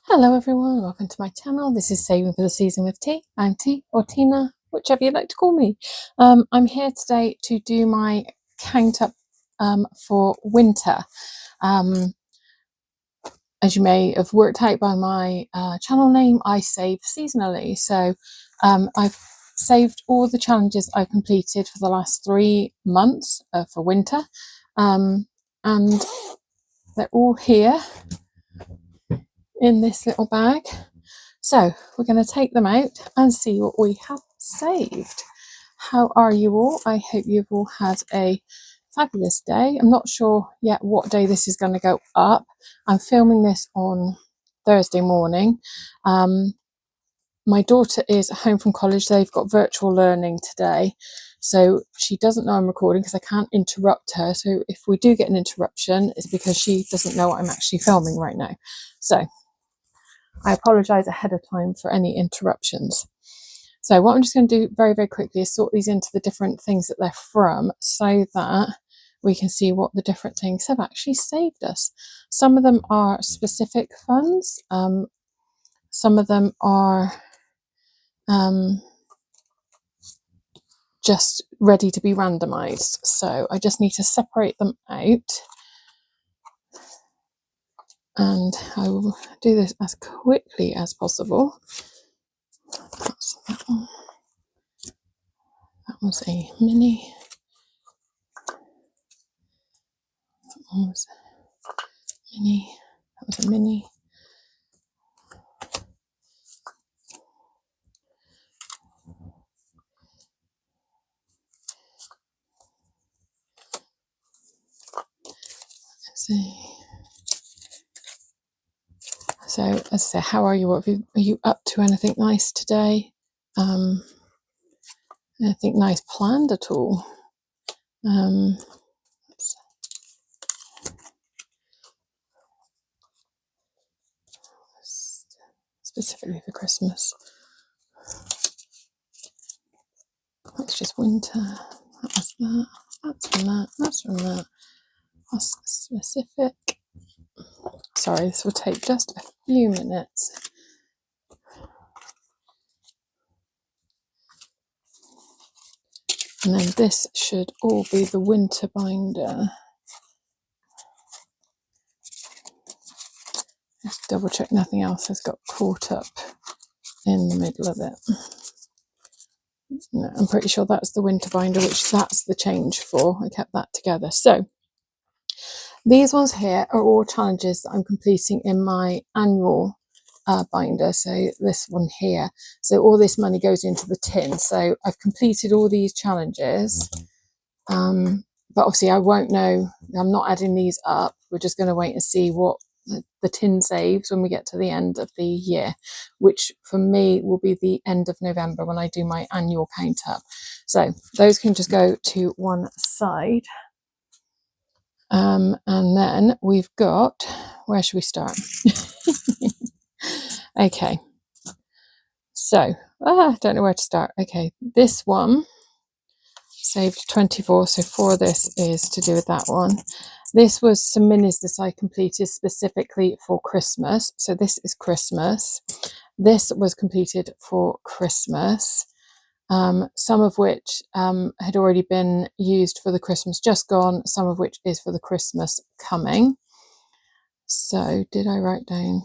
Hello everyone, welcome to my channel. This is Saving for the Season with T. I'm T or Tina, whichever you'd like to call me. I'm here today to do my count up for winter. As you may have worked out by my channel name, I save seasonally. So I've saved all the challenges I've completed for the last 3 months for winter. And they're all here in this little bag. So we're going to take them out and see what we have saved. How are you all? I hope you've all had a fabulous day. I'm not sure yet what day this is going to go up. I'm filming this on Thursday morning. My daughter is home from college. They've got virtual learning today. So she doesn't know I'm recording because I can't interrupt her. So if we do get an interruption, it's because she doesn't know what I'm actually filming right now. So I apologise ahead of time for any interruptions. So what I'm just going to do very, very quickly is sort these into the different things that they're from so that we can see what the different things have actually saved us. Some of them are specific funds. Some of them are just ready to be randomised. So I just need to separate them out. And I will do this as quickly as possible. That's that one. That was a mini. That one was a mini. That was a mini. Let's see. So, as I say, how are you? Are you up to anything nice today? Anything nice planned at all? Specifically for Christmas. That's just winter. That was that. That's from that. That's from that. That's specific. Sorry, this will take just a few minutes. And then this should all be the winter binder. Just double check nothing else has got caught up in the middle of it. No, I'm pretty sure that's the winter binder, which that's the change for. I kept that together. So these ones here are all challenges that I'm completing in my annual binder. So this one here. So all this money goes into the tin. So I've completed all these challenges. But obviously I won't know. I'm not adding these up. We're just going to wait and see what the tin saves when we get to the end of the year, which for me will be the end of November when I do my annual count up. So those can just go to one side. And then we've got, where should we start? Okay. So, I don't know where to start. Okay, this one saved 24, so 4 of this is to do with that one. This was some minis that I completed specifically for Christmas. So this is Christmas. This was completed for Christmas. Some of which had already been used for the Christmas just gone, some of which is for the Christmas coming. So did I write down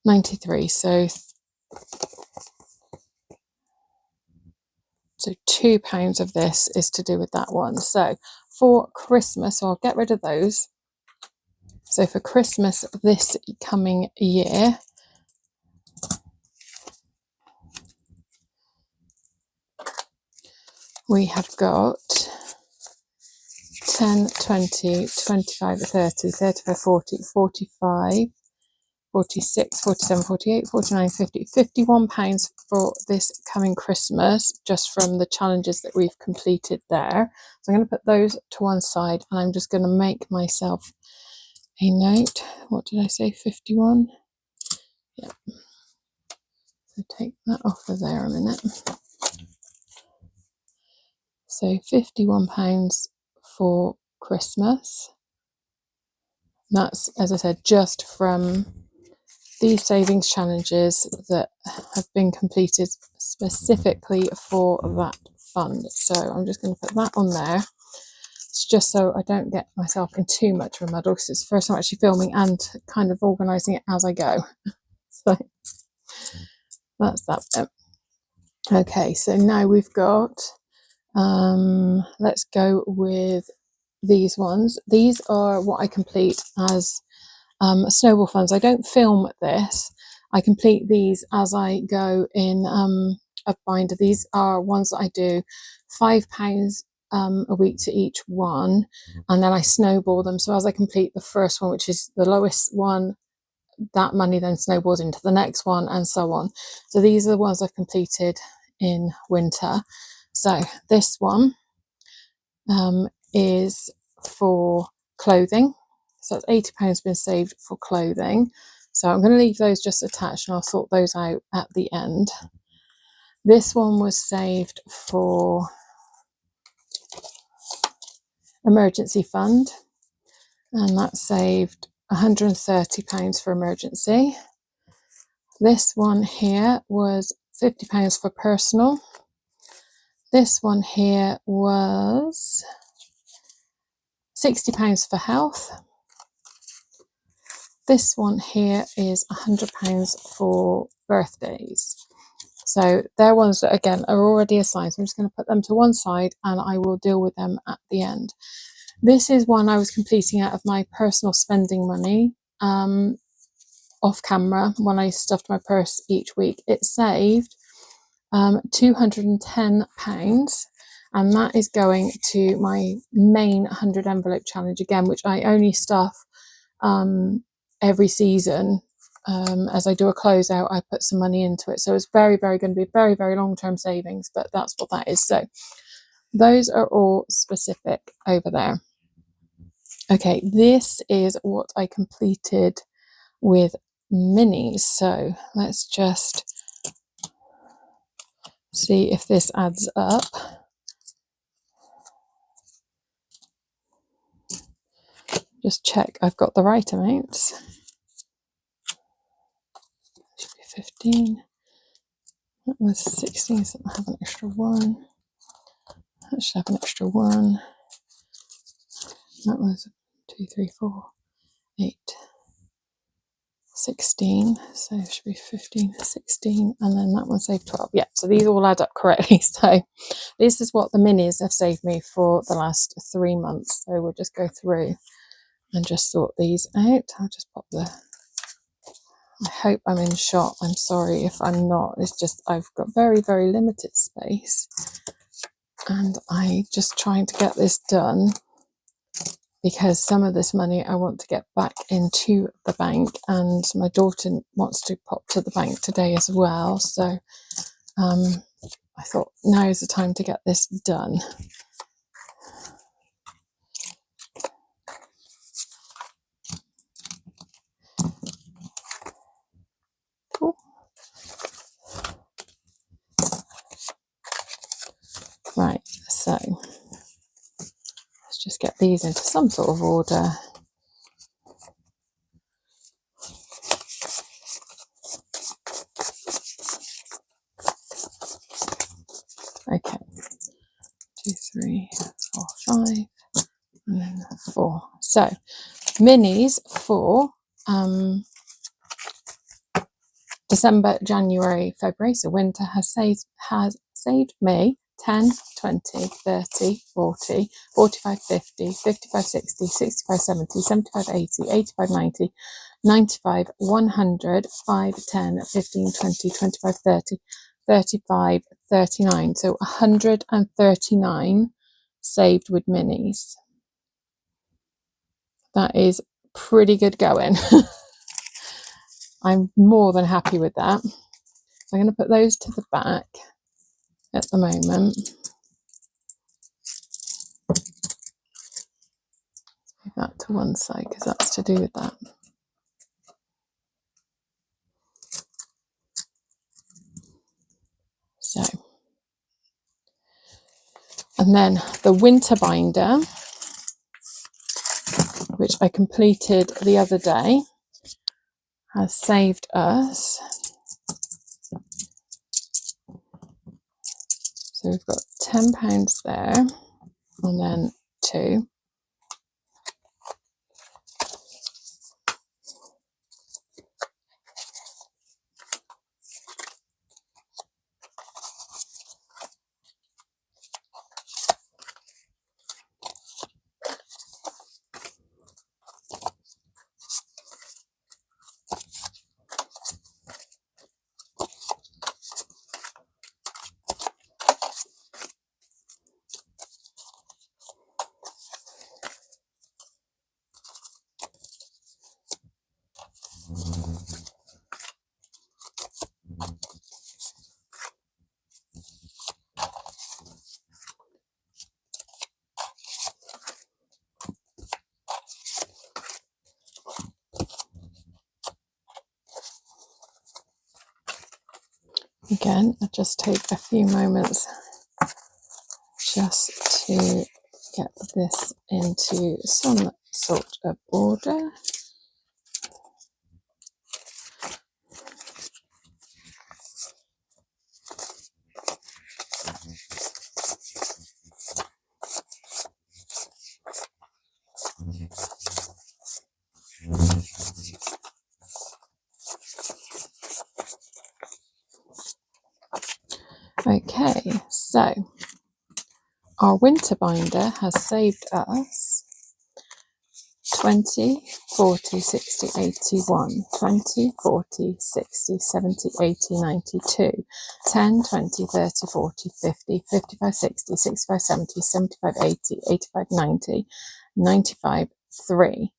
93? So £2 of this is to do with that one. So for Christmas, so I'll get rid of those. So for Christmas this coming year, we have got 10, 20, 25, 30, 35, 40, 45, 46, 47, 48, 49, 50, £51 for this coming Christmas, just from the challenges that we've completed there. So I'm going to put those to one side and I'm just going to make myself a note. What did I say? 51? Yeah. So take that off of there a minute. So £51 for Christmas. That's, as I said, just from these savings challenges that have been completed specifically for that fund. So I'm just going to put that on there. It's just so I don't get myself in too much of a muddle, because it's the first time actually filming and kind of organising it as I go. So that's that bit. Okay, so now we've got, let's go with these ones. These are what I complete as snowball funds. I don't film this. I complete these as I go in a binder. These are ones that I do £5 a week to each one, and then I snowball them. So as I complete the first one, which is the lowest one, that money then snowballs into the next one, and so on. So these are the ones I've completed in winter. So this one is for clothing. So it's £80 been saved for clothing. So I'm going to leave those just attached, and I'll sort those out at the end. This one was saved for emergency fund, and that saved £130 for emergency. This one here was £50 for personal. This one here was £60 for health. This one here is £100 for birthdays. So they're ones that, again, are already assigned. So I'm just going to put them to one side, and I will deal with them at the end. This is one I was completing out of my personal spending money, off camera, when I stuffed my purse each week. It saved £210, and that is going to my main 100 envelope challenge again, which I only stuff every season. As I do a closeout, I put some money into it, so it's very going to be very long-term savings, but that's what that is. So those are all specific over there. Okay, this is what I completed with minis. So let's just see if this adds up. Just check I've got the right amounts. Should be 15. That was 16, so I have an extra one. That should have an extra one. That was 2, 3, 4, 8, 16. So it should be 15, 16, and then that one saved 12. Yeah, so these all add up correctly. So this is what the minis have saved me for the last 3 months. So we'll just go through and just sort these out. I'll just pop the... I hope I'm in shot. I'm sorry if I'm not. It's just I've got very limited space, and I just trying to get this done because some of this money I want to get back into the bank, and my daughter wants to pop to the bank today as well. So I thought now is the time to get this done. Cool. Right, so let's just get these into some sort of order. Okay, 2, 3, 4, 5, and then 4. So minis for December, January, February, so winter, has saved me 10, 20, 30, 40, 45, 50, 55, 60, 65, 70, 75, 80, 85, 90, 95, 100, 5, 10, 15, 20, 25, 30, 35, 39. So 139 saved with minis. That is pretty good going. I'm more than happy with that. So I'm going to put those to the back at the moment. Move that to one side because that's to do with that. So, and then the winter binder, which I completed the other day, has saved us. So we've got £10 there, and then 2. Again, I just take a few moments just to get this into some sort of order. Okay, so our winter binder has saved us 20, 40, 60, 81, 20, 40, 60, 70, 80, 92, 10, 20, 30, 40, 50, 55, 60, 65, 70, 75, 80, 85, 90, 95, 3,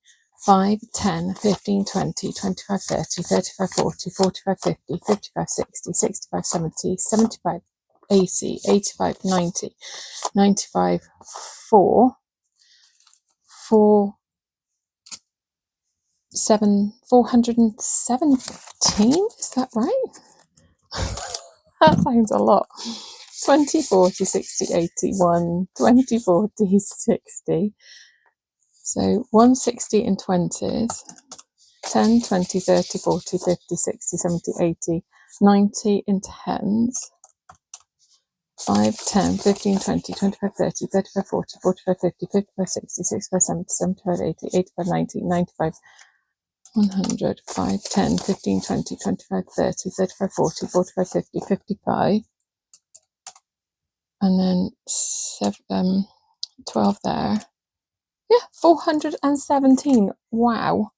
5, 10, 15, 20, 25, 30, 35, 40, 45, 50, 55, 60, 65, 70, 75, 80, 85, 90, 95, 4, 417, is that right? That sounds a lot. 20, 40, 60, 81, 20, 40, 60. So 160 in 20s, 10, 20, 30, 40, 50, 60, 70, 80, 90 in 10s, 5, 10, 15, 20, 25, 30, 35, 40, 45, 50, 55, 60, 65, 70, 75, 80, 85, 90, 95, 100, 5, 10, 15, 20, 25, 30, 35, 40, 45, 50, 55, and then 12 there. Yeah, 417. Wow.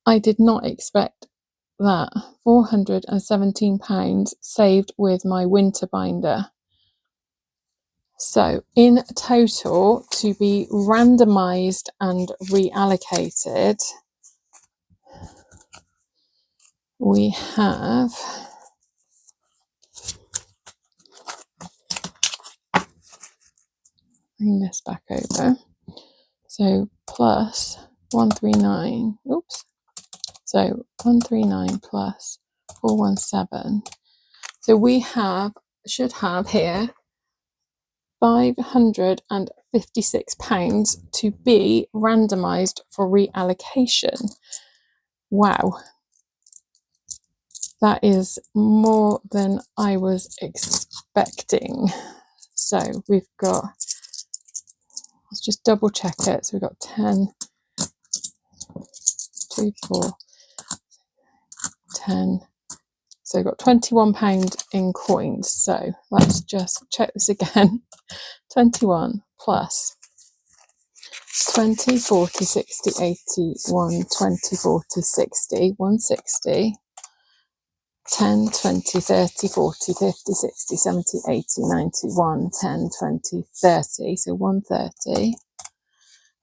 I did not expect that. £417 saved with my winter binder. So in total, to be randomised and reallocated, we have bring this back over. So plus 139. Oops. So 139 plus 417. So we should have here £556 to be randomised for reallocation. Wow. That is more than I was expecting. So we've got, let's just double check it. So we've got 10, 2, 4, 10. So we've got £21 in coins. So let's just check this again. 21 plus 20, 40, 60, 81, 20, 40, 60, 160, 10, 20, 30, 40, 50, 60, 70, 80, 91, 10, 20, 30. So 130.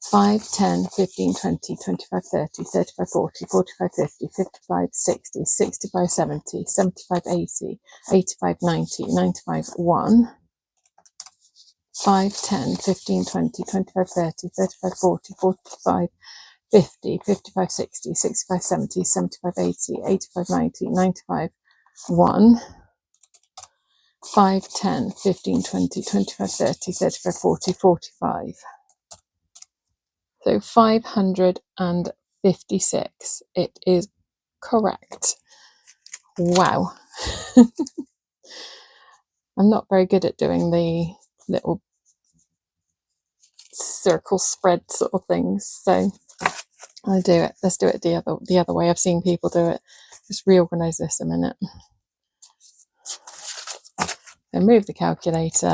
5, 10, 15, 20, 25, 30, 35, 40, 45, 50, 55, 60, 65, 70, 75, 80, 85, 90, 95, 1. 5, 10, 15, 20, 25, 30, 35, 40, 45, 50, 55, 60, 65, 70, 75, 80, 85, 90, 95, 1. 5, 10, 15, 20, 25, 30, 35, 40, 45. So 556. It is correct. Wow. I'm not very good at doing the little circle spread sort of things, so I do it. Let's do it the other way. I've seen people do it. Just reorganize this a minute. Then move the calculator.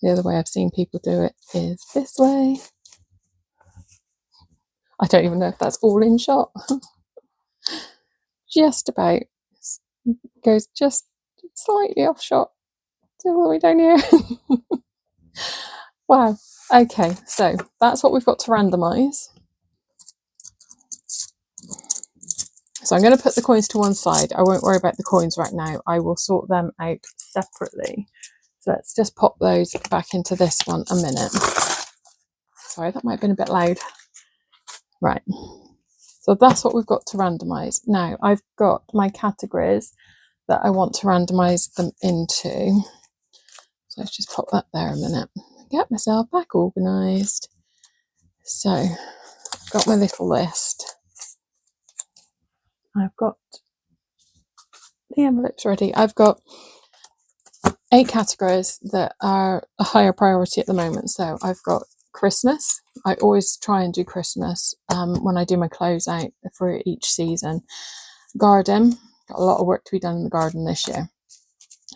The other way I've seen people do it is this way. I don't even know if that's all in shot. Just about. Goes just slightly off shot. All the way down here. Wow. Okay, so that's what we've got to randomise. So I'm going to put the coins to one side. I won't worry about the coins right now. I will sort them out separately. So let's just pop those back into this one a minute. Sorry, that might have been a bit loud. Right. So that's what we've got to randomise. Now I've got my categories that I want to randomise them into. So let's just pop that there a minute. Get myself back organised. So I've got my little list. I've got the envelopes ready. I've got 8 categories that are a higher priority at the moment. So I've got Christmas. I always try and do Christmas when I do my closeout for each season. Garden, got a lot of work to be done in the garden this year.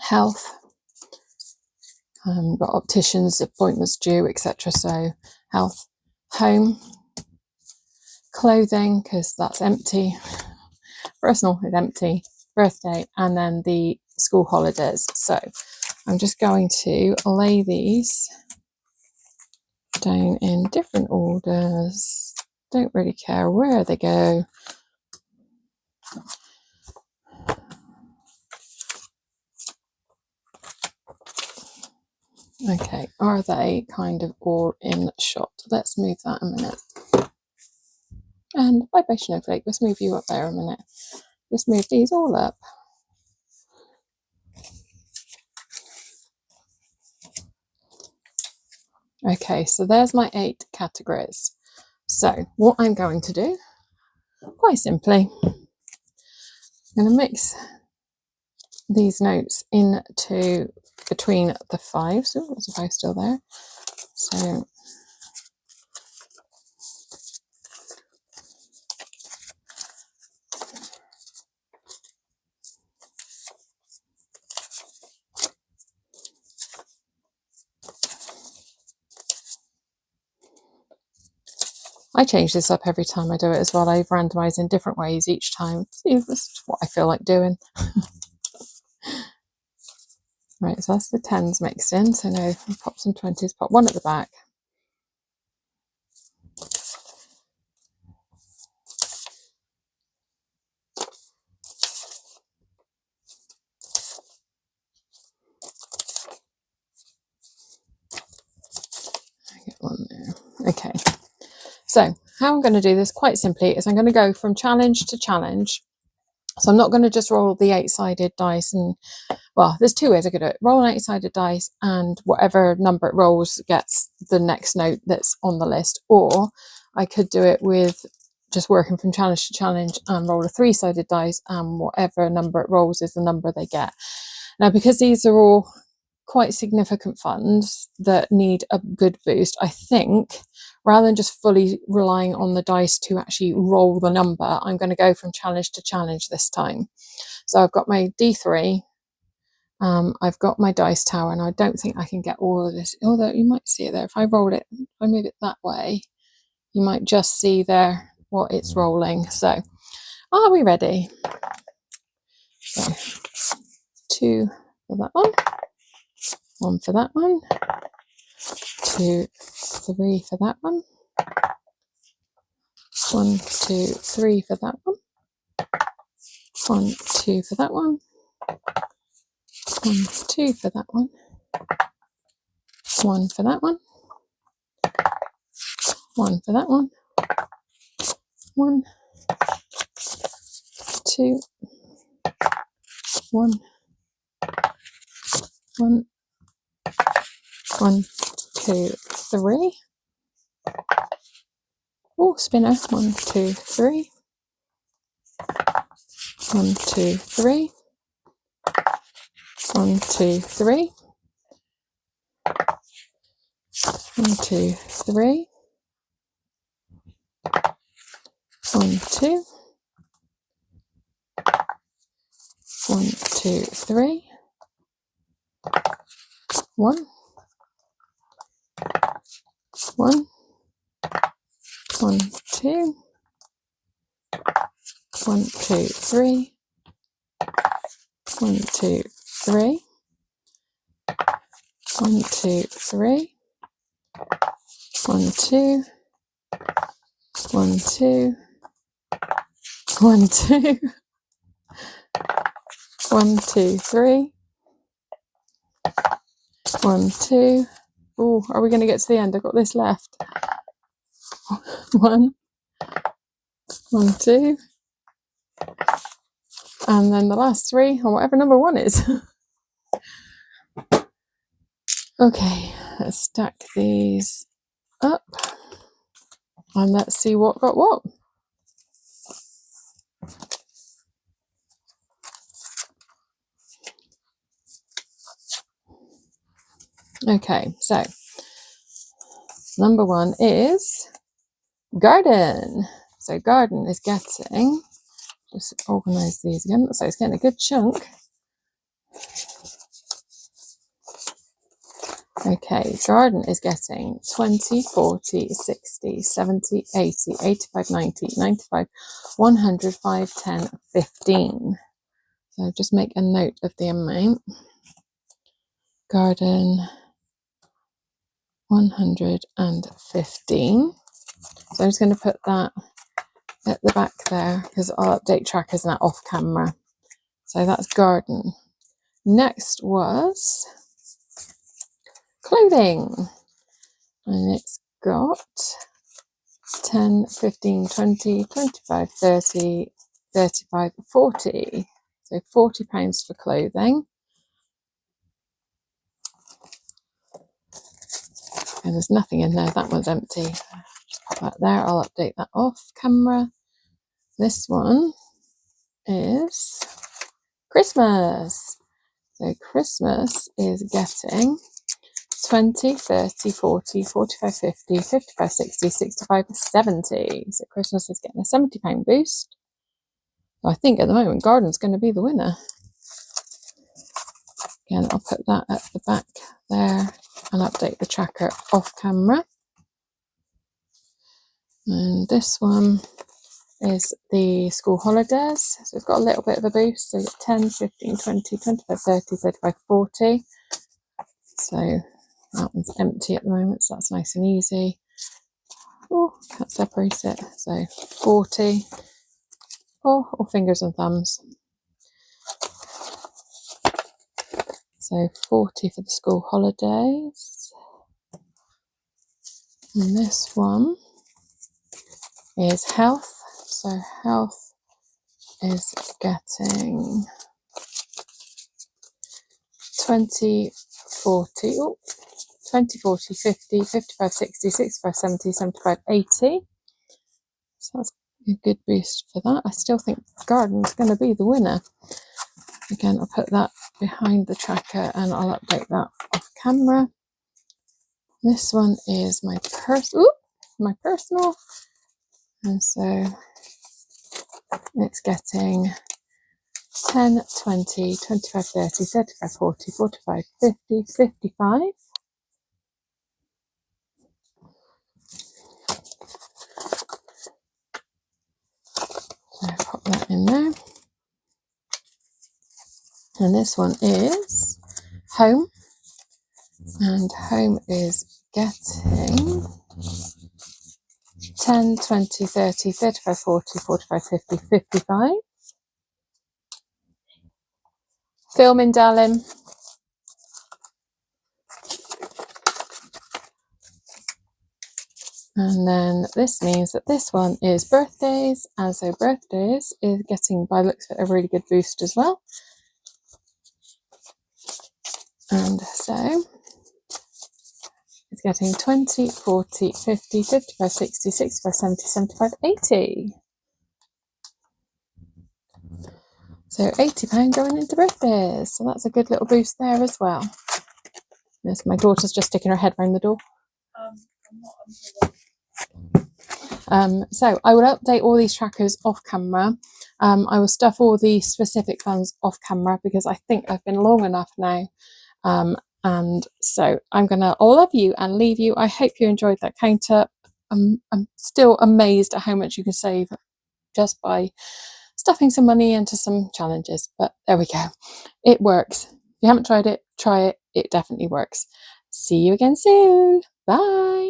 Health, got opticians, appointments due, etc. So health. Home, clothing, because that's empty. Personal is empty. Birthday, and then the school holidays. So I'm just going to lay these down in different orders. Don't really care where they go. Okay, are they kind of all in shot? Let's move that a minute. And bye-bye Snowflake, let's move you up there a minute. Let's move these all up. Okay, so there's my 8 categories. So what I'm going to do, quite simply, I'm going to mix these notes into between the 5s. Oh, there's a 5 still there. So I change this up every time I do it as well. I randomise in different ways each time. See, this is what I feel like doing. Right, so that's the 10s mixed in. So now pop some 20s, pop one at the back. I get one there. Okay, so how I'm going to do this quite simply is I'm going to go from challenge to challenge. So I'm not going to just roll the 8-sided dice and, well, there's 2 ways I could do it. Roll an 8-sided dice and whatever number it rolls gets the next note that's on the list. Or I could do it with just working from challenge to challenge and roll a 3-sided dice and whatever number it rolls is the number they get. Now, because these are all quite significant funds that need a good boost, I think rather than just fully relying on the dice to actually roll the number, I'm going to go from challenge to challenge this time. So I've got my D3, I've got my dice tower, and I don't think I can get all of this, although you might see it there. If I roll it, if I move it that way, you might just see there what it's rolling. So are we ready? So 2 for that one, 1 for that one, 2, 3 for that one, 1, 2, 3 for that one, 1, 2 for that one, 1, 2 for that one, 1 for that one, 1 for that one, 1, 2, 1, 1, 1, 2, 3, Oh, spinner. 1, 2, 3. 1, 2, 3. 1, 2, 3. 1, 2, 3. 1, 2. 1, 2, 3. 1. 1. 1, 2. 1, 2, 3. 1, 2, 3. 1, 2, 3. 1, 2. 1, 2. 1, 2. 1, 2, 3. 1, 2. Oh, are we going to get to the end? I've got this left. 1, 1, 2. And then the last 3, or whatever number 1 is. Okay, let's stack these up. And let's see what got what. Okay, so number 1 is garden. So garden is getting, just organise these again, looks like it's getting a good chunk. Okay, garden is getting 20, 40, 60, 70, 80, 85, 90, 95, 100, 5, 10, 15. So just make a note of the amount. Garden 115. So I'm just going to put that at the back there because I'll update trackers and that off camera. So that's garden. Next was clothing, and it's got 10, 15, 20, 25, 30, 35, 40. So £40 for clothing. And there's nothing in there, that one's empty. Just pop that there, I'll update that off camera. This one is Christmas. So Christmas is getting 20, 30, 40, 45, 50, 55, 60, 65, 70. So Christmas is getting a £70 boost. I think at the moment garden's going to be the winner. Again, I'll put that at the back there and update the tracker off camera. And this one is the school holidays. So it's got a little bit of a boost. So 10, 15, 20, 25, 30, 35, 40. So that one's empty at the moment, so that's nice and easy. Oh, can't separate it. So 40. Oh, all fingers and thumbs. So 40 for the school holidays. And this one is health. So health is getting 20, 40, oh, 20, 40, 50, 55, 60, 65, 70, 75, 80. So that's a good boost for that. I still think garden's going to be the winner. Again, I'll put that behind the tracker and I'll update that off camera. This one is my personal. And so it's getting 10, 20, 25, 30, 35, 40, 45, 50, 55. So pop that in there. And this one is home. And home is getting 10, 20, 30, 35, 40, 45, 50, 55. Filming, darling. And then this means that this one is birthdays. And so birthdays is getting, by the looks of it, a really good boost as well. And so is getting 20, 40, 50, 55, 60, 65, 70, 75, 80. So £80 going into birthdays. So that's a good little boost there as well. Yes, my daughter's just sticking her head around the door. So I will update all these trackers off camera. I will stuff all the specific funds off camera because I think I've been long enough now. And so I'm going to love you and leave you. I hope you enjoyed that counter. I'm still amazed at how much you can save just by stuffing some money into some challenges. But there we go. It works. If you haven't tried it, try it. It definitely works. See you again soon. Bye.